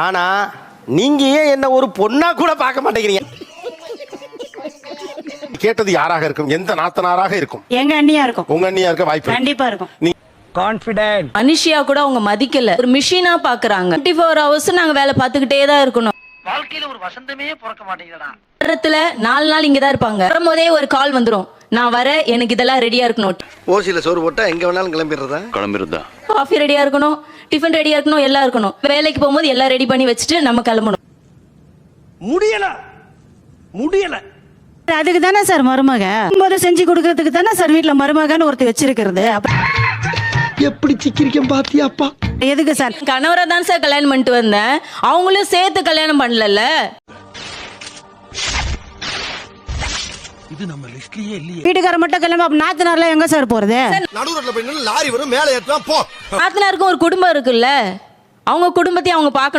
ஆனா நீங்க ஏன் என்ன ஒரு பொண்ணா கூட பார்க்க மாட்டேங்கிறீங்க? கேட்டது யாராக இருக்கும்? எந்த நாத்தனாராக இருக்கும்? எங்க அண்ணியா இருக்கும். உங்க அண்ணியா இருக்க வாய்ப்பு கண்டிப்பா இருக்கும். நீ கான்ஃபிடென்ட். அனிஷியா கூட அவங்க மதிக்கல, ஒரு மிஷினா பாக்குறாங்க. 24 hours நாங்க வேலை பார்த்துக்கிட்டே தான் இருக்கணும். வாழ்க்கையில ஒரு வசந்தமே பிறக்க மாட்டேங்குதுடா. வாரத்துல 4 நாள் இங்க தான் இருப்பாங்க. வரும்போதே ஒரு கால் வந்துரும், நான் வர, எனக்கு இதெல்லாம் ரெடியா இருக்கணும். ஓசியில சோறு போட்டா எங்க வேணாலும் கிளம்பிடுறதா? காஃபி ரெடியா இருக்கணும், டிஃபன் ரெடியா இருக்கணும், எல்லாம் இருக்கணும். வேலைக்கு போகும்போது எல்லாம் ரெடி பண்ணி வச்சுட்டு நம்ம கிளம்பணும். முடியல. அதுக்கு தானே சார் மருமக போது செஞ்சு கொடுக்கறதுக்கு தானே சார் வீட்டுல மருமகன்னு ஒருத்தர் வச்சிருக்கிறது. எப்படி சிக்கிரிக்கம் பாத்தியாப்பா? எதுக்கு சார்? கணவரை தான் சார் கல்யாணம் பண்ணிட்டு வந்தேன், அவங்களும் சேர்த்து கல்யாணம் பண்ணல. இது நம்ம லிஸ்ட்லயே இல்லையே. வீட்டுக்கார மட்டும் கல்யாணம், நாத்தனார்லாம் எங்க சார் போறது? நடு ரோட்ல போய் நின்னு லாரி வரும், மேலே ஏத்துவா போ. நாத்தனாருக்கும் ஒரு குடும்பம் இருக்குல்ல, அவங்க குடும்பத்தையும் அவங்க பார்க்கணும்.